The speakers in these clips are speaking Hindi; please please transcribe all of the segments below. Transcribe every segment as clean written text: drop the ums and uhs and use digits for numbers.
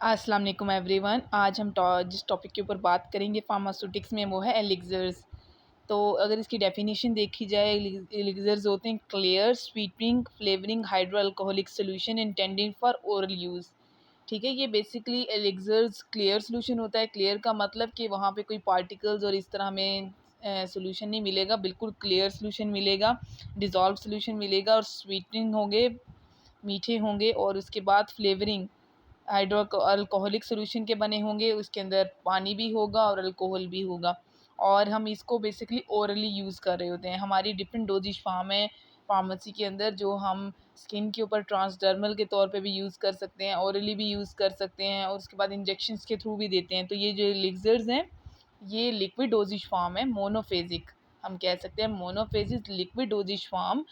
अस्सलाम वालेकुम एवरीवन। आज हम जिस टॉपिक के ऊपर बात करेंगे फार्मास्यूटिक्स में वो है एलिक्सर्स। तो अगर इसकी डेफिनेशन देखी जाए, एलिक्सर्स होते हैं clear sweetening flavouring hydro alcoholic solution intended for oral use. ठीक है, ये बेसिकली एलिक्सर्स क्लियर सोल्यूशन होता है। क्लियर का मतलब कि वहाँ पे कोई पार्टिकल्स और इस तरह हमें सोल्यूशन नहीं मिलेगा, बिल्कुल क्लियर सोल्यूशन मिलेगा, डिज़ोल्व सोल्यूशन मिलेगा और स्वीटनिंग होंगे, मीठे होंगे और उसके बाद फ्लेवरिंग हाइड्रो अल्कोहलिक सोल्यूशन के बने होंगे, उसके अंदर पानी भी होगा और अल्कोहल भी होगा। और हम इसको बेसिकली ओरली यूज़ कर रहे होते हैं। हमारी डिफरेंट डोजेज फार्म है फार्मेसी के अंदर, जो हम स्किन के ऊपर ट्रांसडर्मल के तौर पे भी यूज़ कर सकते हैं, ओरली भी यूज़ कर सकते हैं और उसके बाद इंजेक्शंस के थ्रू भी देते हैं। तो ये जो एलिक्सर्स हैं ये लिक्विड डोजेज फार्म है, मोनोफेजिक हम कह सकते हैं। मोनोफेजिक लिक्विड डोजेज फार्म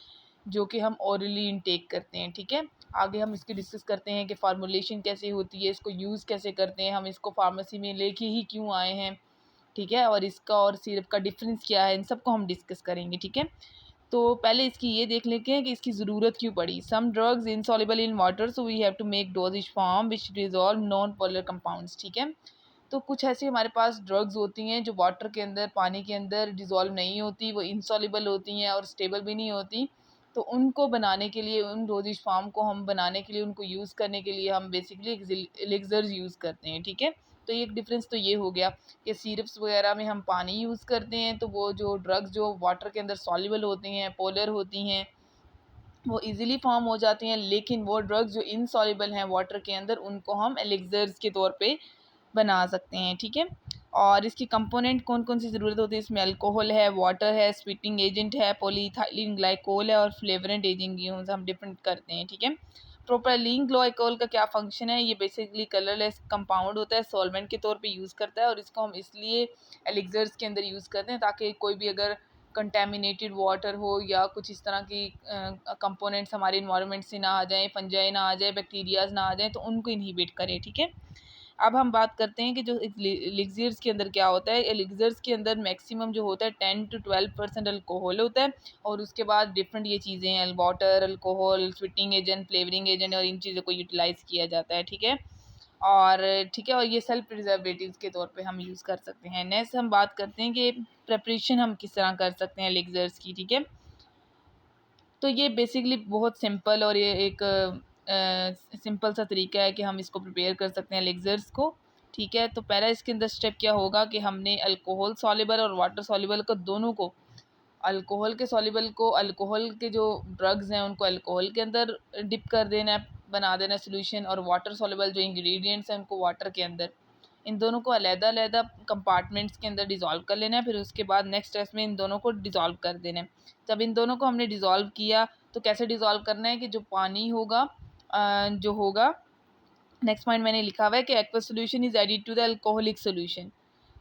जो कि हम ओरली इनटेक करते हैं। ठीक है, आगे हम इसकी डिस्कस करते हैं कि फार्मूलेशन कैसे होती है, इसको यूज़ कैसे करते हैं, हम इसको फार्मेसी में लेके ही क्यों आए हैं। ठीक है, और इसका और सिरप का डिफरेंस क्या है, इन सबको हम डिस्कस करेंगे। ठीक है, तो पहले इसकी ये देख लेते हैं कि इसकी ज़रूरत क्यों पड़ी। Some drugs insoluble in water so we have to make dosages form which dissolve non polar compounds. ठीक है, तो कुछ ऐसी हमारे पास ड्रग्स होती हैं जो वाटर के अंदर, पानी के अंदर डिज़ोल्व नहीं होती, वो इनसॉल्युबल होती हैं और स्टेबल भी नहीं होती। तो उनको बनाने के लिए, उन डोजेज फार्म को हम बनाने के लिए, उनको यूज़ करने के लिए हम बेसिकली एलिक्सर्स यूज़ करते हैं। ठीक है, तो एक डिफरेंस तो ये हो गया कि सिरप्स वगैरह में हम पानी यूज़ करते हैं, तो वो जो ड्रग्स जो वाटर के अंदर सॉल्युबल होती हैं, पोलर होती हैं, वो इजीली फॉर्म हो जाती हैं। लेकिन वो ड्रग्स जो इनसॉल्युबल हैं वाटर के अंदर, उनको हम एलिक्सर्स के तौर पे बना सकते हैं। ठीक है, और इसकी कंपोनेंट कौन कौन सी ज़रूरत होती है, इसमें अल्कोहल है, वाटर है, स्वीटनिंग एजेंट है, पॉलीइथाइलिन ग्लाइकोल है और फ्लेवरेंट एजेंट यूज़ हम डिफरेंट करते हैं। ठीक है, प्रोपेलिन ग्लाइकोल का क्या फंक्शन है, ये बेसिकली कलरलेस कंपाउंड होता है, सॉल्वेंट के तौर पे यूज़ करता है और इसको हम इसलिए एलिक्सर्स के अंदर यूज़ करते हैं ताकि कोई भी अगर कंटेमिनेटेड वाटर हो या कुछ इस तरह की कंपोनेंट्स हमारे इन्वायरमेंट से ना आ जाएं, फंजाई ना आ जाए, बैक्टीरियाज ना आ जाएं, तो उनको इनहिबिट करें। ठीक है, अब हम बात करते हैं कि जो एलिक्सर्स के अंदर क्या होता है। एलिक्सर्स के अंदर मैक्सिमम जो होता है 10 to 12% अल्कोहल होता है और उसके बाद डिफरेंट ये चीज़ें हैं, water, alcohol, sweetening agent, flavouring agent, और इन चीज़ों को यूटिलाइज़ किया जाता है। ठीक है, और ठीक है, और ये सेल्फ प्रिजर्वेटिव्स के तौर पे हम यूज़ कर सकते हैं। नेक्स्ट हम बात करते हैं कि प्रिपरेशन हम किस तरह कर सकते हैं एलिक्सर्स की। ठीक है, तो ये बेसिकली बहुत सिंपल और ये एक सिंपल सा तरीका है कि हम इसको प्रिपेयर कर सकते हैं एलिक्सर्स को। ठीक है, तो पहला इसके अंदर स्टेप क्या होगा कि हमने अल्कोहल सॉल्युबल और वाटर सॉल्युबल को दोनों को, अल्कोहल के सॉल्युबल को, अल्कोहल के जो ड्रग्स हैं उनको अल्कोहल के अंदर डिप कर देना है, बना देना है सोल्यूशन, और वाटर सॉल्युबल जो इंग्रेडिएंट्स हैं उनको वाटर के अंदर, इन दोनों को अलग-अलग कंपार्टमेंट्स के अंदर डिज़ोल्व कर लेना है। फिर उसके बाद नेक्स्ट स्टेप में इन दोनों को डिज़ोल्व कर देना है। जब इन दोनों को हमने डिज़ोल्व किया तो कैसे डिज़ोल्व करना है कि जो पानी होगा जो होगा, नेक्स्ट पॉइंट मैंने लिखा हुआ है कि aqueous solution is added to the alcoholic solution.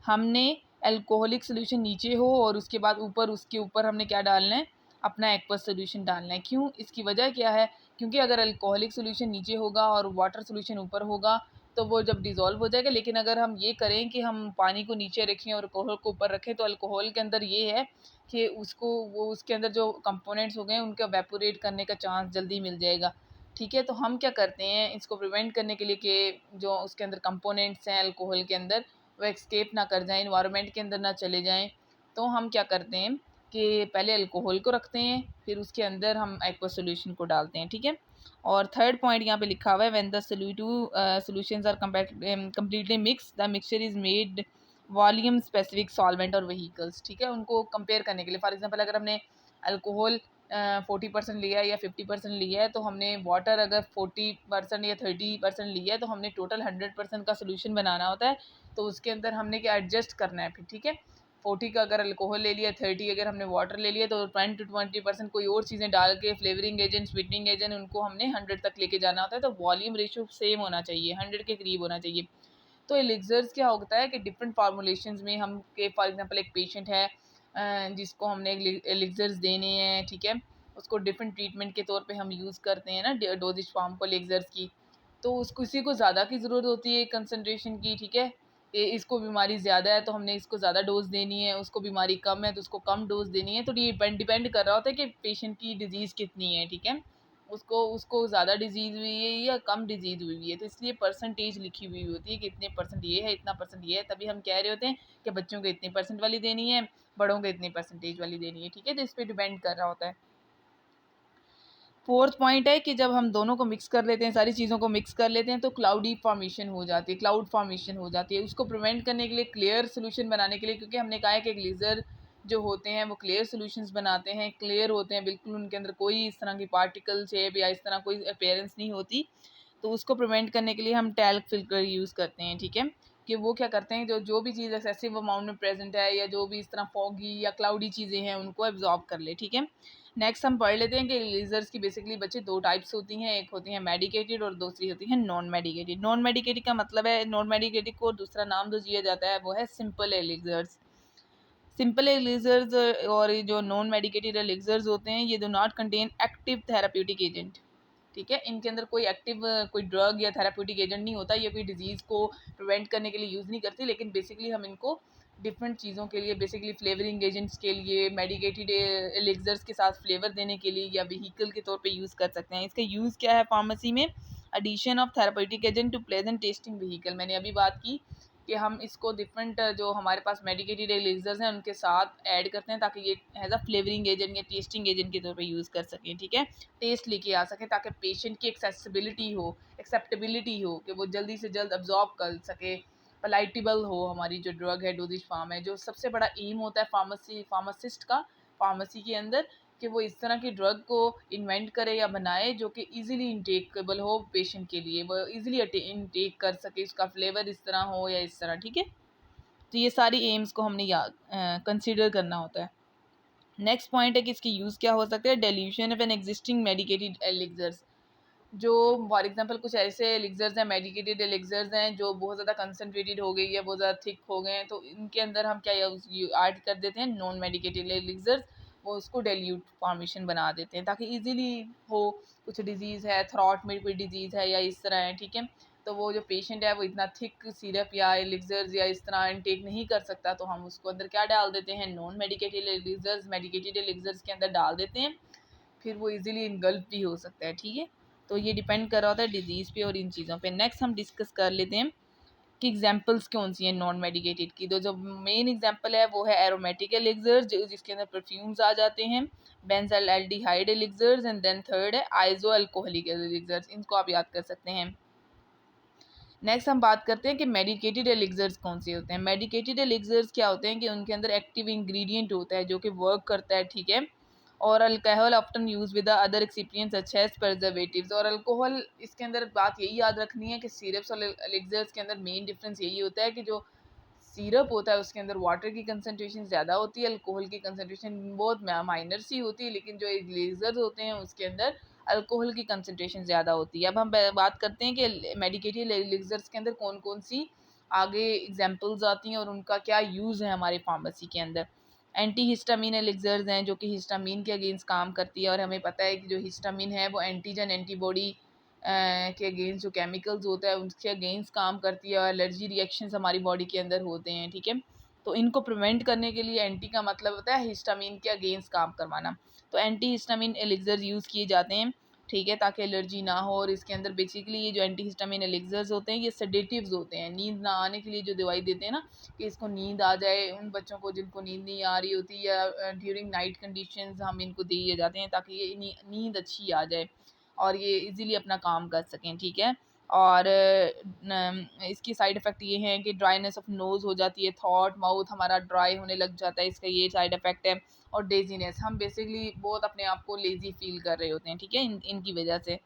हमने अल्कोहलिक सॉल्यूशन नीचे हो और उसके बाद ऊपर, उसके ऊपर हमने क्या डालना है, अपना एक्वस सॉल्यूशन डालना है। क्यों, इसकी वजह क्या है, क्योंकि अगर अल्कोहलिक सॉल्यूशन नीचे होगा और वाटर सॉल्यूशन ऊपर होगा तो वो जब डिज़ोल्व हो जाएगा। लेकिन अगर हम ये करें कि हम पानी को नीचे रखें और अल्कोहल को ऊपर रखें, तो अल्कोहल के अंदर ये है कि उसको, वो उसके अंदर जो कंपोनेंट्स हो गए उनका वेपोरेट करने का चांस जल्दी मिल जाएगा। ठीक है, तो हम क्या करते हैं इसको प्रिवेंट करने के लिए कि जो उसके अंदर कंपोनेंट्स हैं अल्कोहल के अंदर वो एस्केप ना कर जाएं, इन्वायरमेंट के अंदर ना चले जाएं, तो हम क्या करते हैं कि पहले अल्कोहल को रखते हैं, फिर उसके अंदर हम एक्वस सॉल्यूशन को डालते हैं। ठीक है, और थर्ड पॉइंट यहाँ पे लिखा हुआ है, when the solutions are completely mix the mixture is made volume specific solvent और व्हीकल्स। ठीक है, उनको कंपेयर करने के लिए, फॉर एग्जांपल अगर हमने अल्कोहल 40% लिया है या 50% लिया है, तो हमने वाटर अगर 40% या 30% लिया है, तो हमने टोटल 100% का सोल्यूशन बनाना होता है। तो उसके अंदर हमने क्या एडजस्ट करना है फिर। ठीक है, 40 का अगर अल्कोहल ले लिया, 30 अगर हमने वाटर ले लिया, तो 10 to 20% कोई और चीज़ें डाल के, फ्लेवरिंग एजेंट, स्वीटनिंग एजेंट, उनको हमने 100 तक लेके जाना होता है। तो वॉल्यूम रेशियो सेम होना चाहिए, 100 के करीब होना चाहिए। तो एलिक्सर्स क्या होता है कि डिफरेंट फार्मूलेशंस में हम के, फॉर एग्जांपल एक पेशेंट है जिसको हमने एलिक्सर्स देने हैं। ठीक है, उसको डिफरेंट ट्रीटमेंट के तौर पे हम यूज़ करते हैं ना डोजेज फॉर्म को एलिक्सर्स की। तो उस किसी को ज़्यादा की ज़रूरत होती है कंसंट्रेशन की। ठीक है, इसको बीमारी ज़्यादा है तो हमने इसको ज़्यादा डोज देनी है, उसको बीमारी कम है तो उसको कम डोज देनी है। तो ये डिपेंड कर रहा होता है कि पेशेंट की डिज़ीज़ कितनी है। ठीक है, उसको उसको ज़्यादा डिजीज़ हुई है या कम डिजीज़ हुई है, तो इसलिए परसेंटेज लिखी हुई होती है कि इतने परसेंट ये है, इतना परसेंट ये है, तभी हम कह रहे होते हैं कि बच्चों को इतने परसेंट वाली देनी है, बड़ों को इतने परसेंटेज वाली देनी है, ठीक है। तो इस पर डिपेंड कर रहा होता है। फोर्थ पॉइंट है कि जब हम दोनों को मिक्स कर लेते हैं, सारी चीज़ों को मिक्स कर लेते हैं, तो क्लाउडी फॉर्मेशन हो जाती है, क्लाउड फॉर्मेशन हो जाती है। उसको प्रिवेंट करने के लिए, क्लियर सोल्यूशन बनाने के लिए, क्योंकि हमने कहा है कि ग्लेजर जो होते हैं वो क्लियर सोल्यूशंस बनाते हैं, क्लियर होते हैं बिल्कुल, उनके अंदर कोई इस तरह की पार्टिकल शेप या इस तरह कोई अपीयरेंस नहीं होती। तो उसको प्रिवेंट करने के लिए हम टैल्क फिल्टर यूज़ करते हैं, ठीक है। कि वो क्या करते हैं, जो जो भी चीज़ एक्सेसिव अमाउंट में प्रेजेंट है या जो भी इस तरह फॉगी या क्लाउडी चीज़ें हैं उनको एब्जॉर्ब कर ले, ठीक है। नेक्स्ट हम पढ़ लेते हैं कि लेज़र्स की बेसिकली बच्चे दो टाइप्स होती हैं, एक होती हैं मेडिकेटेड और दूसरी होती है नॉन मेडिकेटेड। नॉन मेडिकेटेड का मतलब है, नॉन मेडिकेटेड को दूसरा नाम जो दिया जाता है वो है सिंपल एलिक्सर्स। सिंपल एलिक्सर्स और ये जो नॉन मेडिकेटेड एलिक्सर्स होते हैं, ये do not contain active therapeutic agent, ठीक है। इनके अंदर कोई एक्टिव कोई ड्रग या थेराप्यूटिक एजेंट नहीं होता, ये कोई डिजीज़ को प्रिवेंट करने के लिए यूज़ नहीं करती, लेकिन बेसिकली हम इनको डिफरेंट चीज़ों के लिए, बेसिकली फ्लेवरिंग एजेंट्स के लिए, मेडिकेटेड एलिक्सर्स के साथ फ्लेवर देने के लिए या व्हीकल के तौर पे यूज़ कर सकते हैं। इसका यूज़ क्या है फार्मेसी में? Addition of therapeutic agent to pleasant tasting vehicle. मैंने अभी बात की कि हम इसको डिफरेंट जो हमारे पास मेडिकेटेड एलिक्सर्स हैं उनके साथ ऐड करते हैं ताकि ये एज अ फ्लेवरिंग एजेंट या टेस्टिंग एजेंट के तौर पे यूज़ कर सकें, ठीक है। टेस्ट लेके आ सकें ताकि पेशेंट की एक्सेसिबिलिटी हो, एक्सेप्टेबिलिटी हो, कि वो जल्दी से जल्द अब्जॉर्ब कर सके, पलाइटेबल हो हमारी जो ड्रग है, डोजेज फार्म है। जो सबसे बड़ा एम होता है फार्मासिस्ट का फार्मेसी के अंदर, कि वो इस तरह की ड्रग को इन्वेंट करे या बनाए जो कि इजीली इंटेकेबल हो पेशेंट के लिए, वो इजीली इंटेक कर सके, उसका फ्लेवर इस तरह हो या इस तरह, ठीक है। तो ये सारी एम्स को हमने याद कंसिडर करना होता है। नेक्स्ट पॉइंट है कि इसकी यूज़ क्या हो सकता है? Dilution of an existing medicated elixirs. जो फॉर एग्जांपल कुछ ऐसे एलिक्सर्स हैं, मेडिकेटेड एलिक्सर्स हैं जो बहुत ज़्यादा कंसनट्रेटेड हो गई है, बहुत ज़्यादा थिक हो गए हैं, तो इनके अंदर हम क्या ऐड कर देते हैं? Non medicated elixirs. वो उसको डेल्यूट फॉर्मेशन बना देते हैं ताकि इजीली हो। कुछ डिजीज़ है, थ्रॉट में कोई डिजीज़ है या इस तरह है, ठीक है। तो वो जो पेशेंट है वो इतना थिक सिरप या एलिक्सर्स या इस तरह इनटेक नहीं कर सकता, तो हम उसको अंदर क्या डाल देते हैं? Non medicated elixirs medicated elixirs के अंदर डाल देते हैं, फिर वो इजीली इनगल्फ भी हो सकता है, ठीक है। तो ये डिपेंड कर रहा होता है डिजीज़ पे और इन चीज़ों पे। नेक्स्ट हम डिस्कस कर लेते हैं कि एग्जांपल्स कौन सी हैं नॉन मेडिकेटेड की। तो जो मेन एग्जांपल है वो है एरोमेटिक एलिक्सर्स, जो जिसके अंदर परफ्यूम्स आ जाते हैं, benzyl aldehyde elixirs, and then third है आइसो अल्कोहलिक एलिक्सर्स। इनको आप याद कर सकते हैं। नेक्स्ट हम बात करते हैं कि मेडिकेटेड एलिक्सर्स कौन से होते हैं। मेडिकेटेड एलिक्सर्स क्या होते हैं कि उनके अंदर एक्टिव इंग्रेडिएंट होता है जो कि वर्क करता है, ठीक है। और alcohol often use with other excipients such as preservatives. और अल्कोहल इसके अंदर बात यही याद रखनी है कि सिरप्स और एलिक्सर्स के अंदर मेन डिफरेंस यही होता है कि जो सिरप होता है उसके अंदर वाटर की कंसनट्रेशन ज़्यादा होती है, अल्कोहल की कंसनट्रेशन बहुत माइनर सी होती है, लेकिन जो एलिक्सर्स होते हैं उसके अंदर अल्कोहल की कंसनट्रेशन ज़्यादा होती है। अब हम बात करते हैं कि मेडिकेटेड एलिक्सर्स के अंदर कौन कौन सी आगे एग्जांपल्स आती हैं और उनका क्या यूज़ है हमारे फार्मेसी के अंदर। एंटी हिस्टामिन एलिक्सर्स हैं जो कि हिस्टामिन के अगेंस्ट काम करती है, और हमें पता है कि जो हिस्टामिन है वो एंटीजन एंटीबॉडी के अगेंस्ट जो केमिकल्स होता है उसके अगेंस्ट काम करती है, और एलर्जी रिएक्शंस हमारी बॉडी के अंदर होते हैं, ठीक है। तो इनको प्रिवेंट करने के लिए एंटी का मतलब होता है हिस्टामिन के अगेंस्ट काम करवाना। तो एंटी हिस्टामिन एलिक्सर्स यूज़ किए जाते हैं, ठीक है, ताकि एलर्जी ना हो। और इसके अंदर बेसिकली ये जो एंटी हिस्टामिन एलिक्सर्स होते हैं ये सेडेटिव्स होते हैं, नींद ना आने के लिए जो दवाई देते हैं ना, कि इसको नींद आ जाए। उन बच्चों को जिनको नींद नहीं आ रही होती या ड्यूरिंग नाइट कंडीशंस हम इनको दिए जाते हैं ताकि ये नींद अच्छी आ जाए और ये इजीली अपना काम कर सकें, ठीक है। और इसकी साइड इफ़ेक्ट ये हैं कि ड्राइनेस ऑफ नोज़ हो जाती है, थॉट माउथ हमारा ड्राई होने लग जाता है, इसका ये साइड इफ़ेक्ट है। और डेजीनेस, हम बेसिकली बहुत अपने आप को लेज़ी फील कर रहे होते हैं, ठीक है, इनकी वजह से।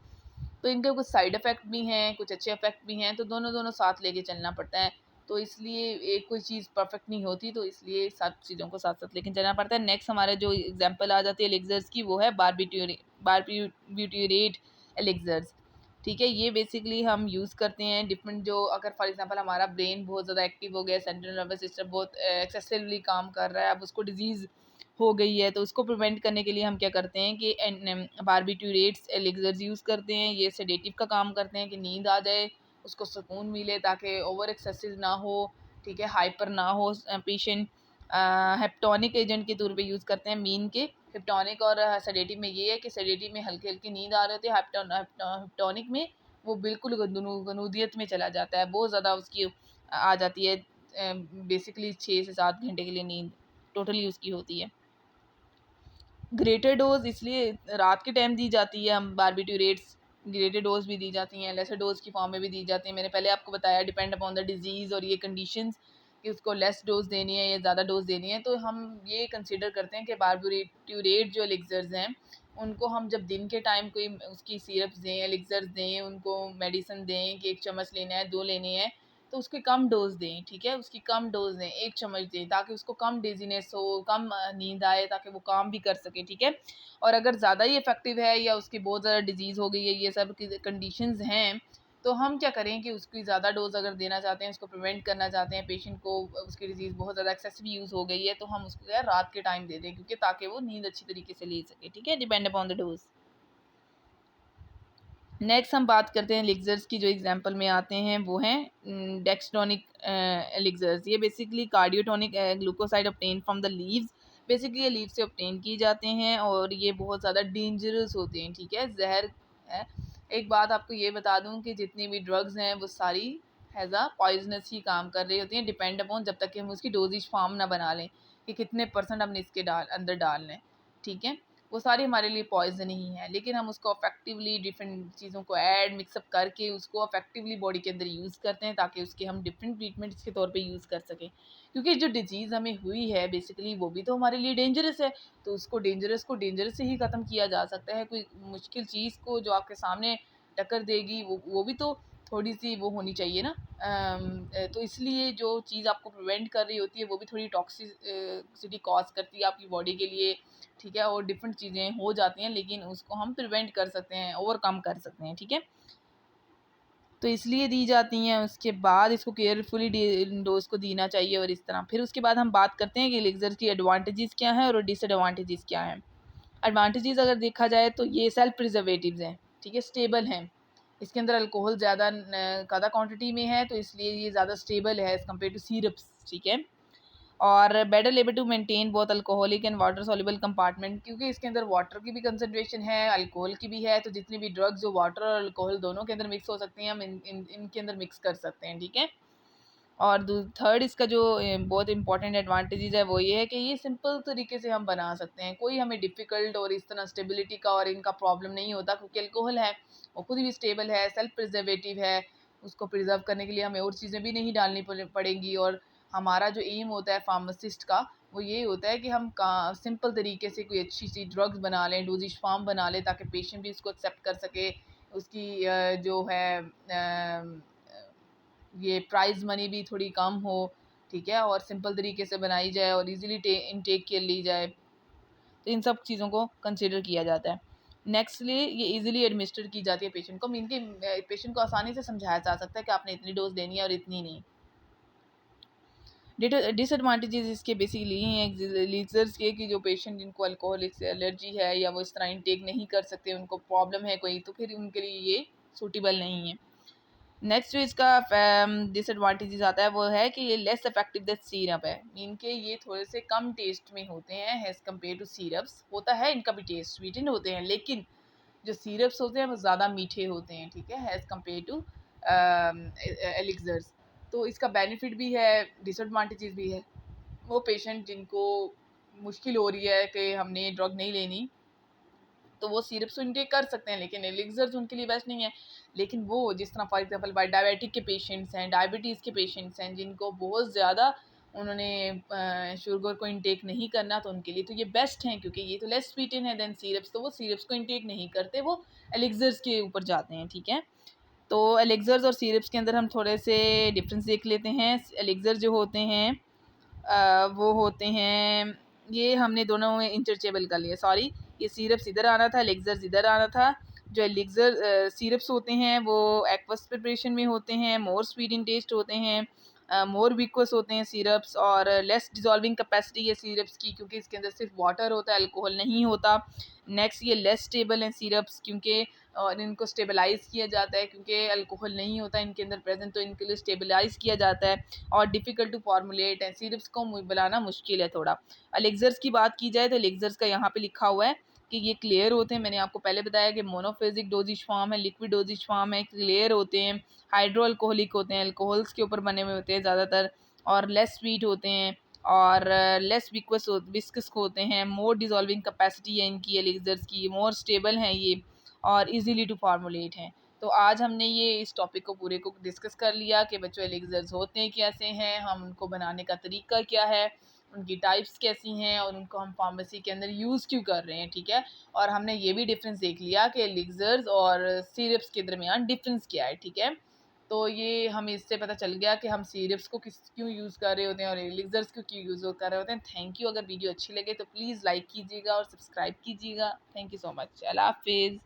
तो इनके कुछ साइड इफ़ेक्ट भी हैं, कुछ अच्छे इफ़ेक्ट भी हैं, तो दोनों दोनों साथ लेके चलना पड़ता है। तो इसलिए एक कोई चीज़ परफेक्ट नहीं होती, तो इसलिए सब चीज़ों को साथ-साथ लेके चलना पड़ता है। नेक्स्ट हमारे जो एग्ज़ाम्पल आ जाती है एलिक्सर्स की वो है बारबिट्यूरेट एलिक्सर्स, ठीक है। ये बेसिकली हम यूज़ करते हैं डिफरेंट, जो अगर फॉर एग्ज़ाम्पल हमारा ब्रेन बहुत ज़्यादा एक्टिव हो गया, सेंट्रल नर्वस सिस्टम बहुत एक्सेसिवली काम कर रहा है, अब उसको डिज़ीज़ हो गई है, तो उसको प्रिवेंट करने के लिए हम क्या करते हैं कि बारबिट्यूरेट्स एलिक्सर्स यूज़ करते हैं। ये सेडेटिव का काम करते हैं कि नींद आ जाए, उसको सुकून मिले ताकि ओवर एक्सेसिव ना हो, ठीक है, हाइपर ना हो पेशेंट। हेप्टोनिक एजेंट के तौर पे यूज़ करते हैं मीन के हिप्टोनिक और सेडेटिव में ये है कि सेडेटिव में हल्की हल्की नींद आ रही होती है, हिप्टोनिक में वो बिल्कुल गनूदियत में चला जाता है, बहुत ज़्यादा उसकी आ जाती है, बेसिकली 6 से 7 घंटे के लिए नींद टोटली उसकी होती है। ग्रेटर डोज इसलिए रात के टाइम दी जाती है, हम बारबिट्यूरेट्स ग्रेटर डोज भी दी जाती हैं, लेसर डोज की फॉर्म में भी दी जाती हैं। मैंने पहले आपको बताया डिपेंड अपॉन द डिजीज़ और ये कंडीशंस कि उसको लेस डोज देनी है या ज़्यादा डोज देनी है। तो हम ये कंसिडर करते हैं कि बारबिट्यूरेट जो एलिक्सर्स हैं उनको हम जब दिन के टाइम कोई उसकी सिरप्स दें, एलिक्सर्स दें, उनको मेडिसिन दें कि 1 चम्मच लेना है, 2 लेने हैं, तो उसकी कम डोज़ दें, ठीक है? उसकी कम डोज़ दें, 1 चम्मच दें ताकि उसको कम डिज़ीनेस हो, कम नींद आए ताकि वो काम भी कर सके, ठीक है? और अगर ज़्यादा ही इफ़ेक्टिव है या उसकी बहुत ज़्यादा डिज़ीज़ हो गई है, ये सब की कंडीशंस हैं, तो हम क्या करें कि उसकी ज़्यादा डोज़ अगर देना चाहते हैं, उसको प्रिवेंट करना चाहते हैं, पेशेंट को उसकी डिज़ीज़ बहुत ज़्यादा एक्सेसिव यूज़ हो गई है, तो हम उसको क्या है रात के टाइम दे दें क्योंकि ताकि वो नींद अच्छी तरीके से ले सके, ठीक है? Depend upon the dose. Next हम बात करते हैं एलिक्सर्स की, जो एग्जांपल में आते हैं वो हैं डेक्सटोनिक एलिक्सर्स। ये basically cardiotonic glucoside obtain from the leaves, basically ये लीव से ऑब्टेन की जाते हैं और ये बहुत ज़्यादा डेंजरस होते हैं, ठीक है? जहर है। एक बात आपको ये बता दूं कि जितनी भी ड्रग्स हैं वो सारी हैज़ अ पॉइजनस ही काम कर रही होती हैं, डिपेंड अपॉन जब तक कि हम उसकी डोजेज फॉर्म ना बना लें कि कितने परसेंट हमने इसके अंदर डालना है, ठीक है? वो सारी हमारे लिए पॉइजन ही है, लेकिन हम उसको अफेक्टिवली डिफरेंट चीज़ों को ऐड मिक्सअप करके उसको अफेक्टिवली बॉडी के अंदर यूज़ करते हैं ताकि उसके हम डिफरेंट ट्रीटमेंट्स के तौर पे यूज़ कर सकें। क्योंकि जो डिजीज़ हमें हुई है बेसिकली वो भी तो हमारे लिए डेंजरस है, तो उसको डेंजरस से ही ख़त्म किया जा सकता है। कोई मुश्किल चीज़ को जो आपके सामने टक्कर देगी वो भी तो थोड़ी सी वो होनी चाहिए ना। तो इसलिए जो चीज़ आपको प्रिवेंट कर रही होती है वो भी थोड़ी टॉक्सिसिटी कॉज करती है आपकी बॉडी के लिए, ठीक है? और डिफरेंट चीज़ें हो जाती हैं लेकिन उसको हम प्रिवेंट कर सकते हैं, ओवरकम कर सकते हैं, ठीक है? तो इसलिए दी जाती हैं। उसके बाद इसको केयरफुली डोज को देना चाहिए और इस तरह फिर उसके बाद हम बात करते हैं कि एलिक्सर की एडवांटेजेस क्या हैं और डिसएडवांटेजेस क्या हैं। एडवांटेजेस अगर देखा जाए तो ये सेल्फ प्रिजर्वेटिव्स हैं, ठीक है? स्टेबल हैं, इसके अंदर अल्कोहल ज़्यादा क्वांटिटी में है तो इसलिए ये ज़्यादा स्टेबल है एज़ कम्पेयर टू सिरप्स, ठीक है? और better able to maintain both alcoholic and water soluble compartment, क्योंकि इसके अंदर वाटर की भी कंसनट्रेशन है, अल्कोहल की भी है, तो जितनी भी ड्रग्स जो वाटर और अल्कोहल दोनों के अंदर मिक्स हो सकती हैं हम इनके अंदर मिक्स कर सकते हैं, ठीक है? और थर्ड इसका जो बहुत इंपॉर्टेंट एडवांटेजेस है वो ये है कि ये सिंपल तरीके से हम बना सकते हैं, कोई हमें डिफ़िकल्ट और इस तरह स्टेबिलिटी का और इनका प्रॉब्लम नहीं होता क्योंकि अल्कोहल है वो खुद भी स्टेबल है, सेल्फ प्रिजर्वेटिव है, उसको प्रिजर्व करने के लिए हमें और चीज़ें भी नहीं डालनी पड़ेंगी। और हमारा जो एम होता है फार्मासिस्ट का वो ये होता है कि हम सिंपल तरीके से कोई अच्छी सी ड्रग्स बना लें, डोजेज फॉर्म बना लें ताकि पेशेंट भी उसको एक्सेप्ट कर सके, उसकी जो है ये प्राइज़ मनी भी थोड़ी कम हो, ठीक है? और सिंपल तरीके से बनाई जाए और ईज़िली इनटेक के ली जाए, तो इन सब चीज़ों को कंसिडर किया जाता है। नेक्स्टली ये ईज़िली एडमिनिस्टर की जाती है पेशेंट को, मीन के पेशेंट को आसानी से समझाया जा सकता है कि आपने इतनी डोज़ देनी है और इतनी नहीं। डिसएडवांटेजेस इसके बेसिकली ये हैं एलिक्सर्स के कि जो पेशेंट जिनको अल्कोहलिक से एलर्जी है या वो इस तरह इनटेक नहीं कर सकते, उनको प्रॉब्लम है कोई, तो फिर उनके लिए ये सूटेबल नहीं है। नेक्स्ट जो इसका डिसएडवांटेजेस आता है वो है कि ये लेस इफेक्टिव दैन सिरप है, मीन के ये थोड़े से कम टेस्ट में होते हैं एज़ कम्पेयर टू सिरप्स। होता है इनका भी टेस्ट स्वीटेंड होते हैं लेकिन जो सिरप्स होते हैं वो ज़्यादा मीठे होते हैं, ठीक है? As compare to elixirs. तो इसका बेनिफिट भी है, डिसएडवांटेजेस भी है। वो पेशेंट जिनको मुश्किल हो रही है कि हमने ड्रग नहीं लेनी तो वो सिरप्स तो इनटेक कर सकते हैं लेकिन एलिक्सर्स उनके लिए बेस्ट नहीं है। लेकिन वो जिस तरह फॉर एग्जांपल डायबिटिक के पेशेंट्स हैं, डायबिटीज़ के पेशेंट्स हैं जिनको बहुत ज़्यादा उन्होंने शुगर को इनटेक नहीं करना, तो उनके लिए तो ये बेस्ट हैं क्योंकि ये तो लेस स्वीटन है देन सिरप्स, तो वो सिरप्स को इनटेक नहीं करते, वो एलिक्सर्स के ऊपर जाते हैं, ठीक है? तो एलिक्सर्स और सिरप्स के अंदर हम थोड़े से डिफरेंस देख लेते हैं। एलिक्सर जो होते हैं वो होते हैं, ये हमने दोनों में इंटरचेबल कर लिया, सॉरी ये सिरप्स इधर आना था, एलिक्सर्स इधर आना था। जो एलिक्सर सिरप्स होते हैं वो एक्वस प्रिपरेशन में होते हैं, मोर स्वीट इन टेस्ट होते हैं, मोर विकोस होते हैं सिरप्स, और लेस डिज़ोल्विंग कैपेसिटी है सिरप्स की क्योंकि इसके अंदर सिर्फ वाटर होता है, अल्कोहल नहीं होता। नेक्स्ट ये लेस स्टेबल हैं सिरप्स क्योंकि और इनको स्टेबलाइज़ किया जाता है क्योंकि अल्कोहल नहीं होता इनके अंदर प्रेजेंट, तो इनके लिए स्टेबलाइज़ किया जाता है। और डिफ़िकल्ट टू फॉर्मुलेट है, सिरप्स को बनाना मुश्किल है थोड़ा। एलिक्सर्स की बात की जाए तो एलिक्सर्स का यहाँ पे लिखा हुआ है कि ये क्लियर होते हैं। मैंने आपको पहले बताया कि मोनोफेजिक डोजेज फॉर्म है, लिक्विड डोजेज फॉर्म है, क्लियर होते हैं, हाइड्रो अल्कोहलिक होते हैं, अल्कोहल्स के ऊपर बने हुए होते हैं ज़्यादातर, और लेस स्वीट होते हैं, और लेस विस्कस होते हैं, मोर डिज़ोल्विंग कैपेसिटी है इनकी एलिक्सर्स की, मोर स्टेबल हैं ये, और इजीली टू फार्मुलेट हैं। तो आज हमने ये इस टॉपिक को पूरे को डिस्कस कर लिया कि बच्चों एलिक्सर्स होते हैं कैसे हैं, हम उनको बनाने का तरीका क्या है, उनकी टाइप्स कैसी हैं, और उनको हम फार्मेसी के अंदर यूज़ क्यों कर रहे हैं, ठीक है। और हमने ये भी डिफरेंस देख लिया कि एलिक्सर्स और सिरप्स के दरमियान डिफरेंस क्या है, ठीक है। तो ये हमें इससे पता चल गया कि हम सिरप्स को क्यों यूज़ कर रहे होते हैं और एलिक्सर्स को क्यों यूज़ कर रहे होते हैं। Thank you. अगर वीडियो अच्छी लगे तो प्लीज़ लाइक कीजिएगा और सब्सक्राइब कीजिएगा। Thank you so much. अल्लाह हाफिज़।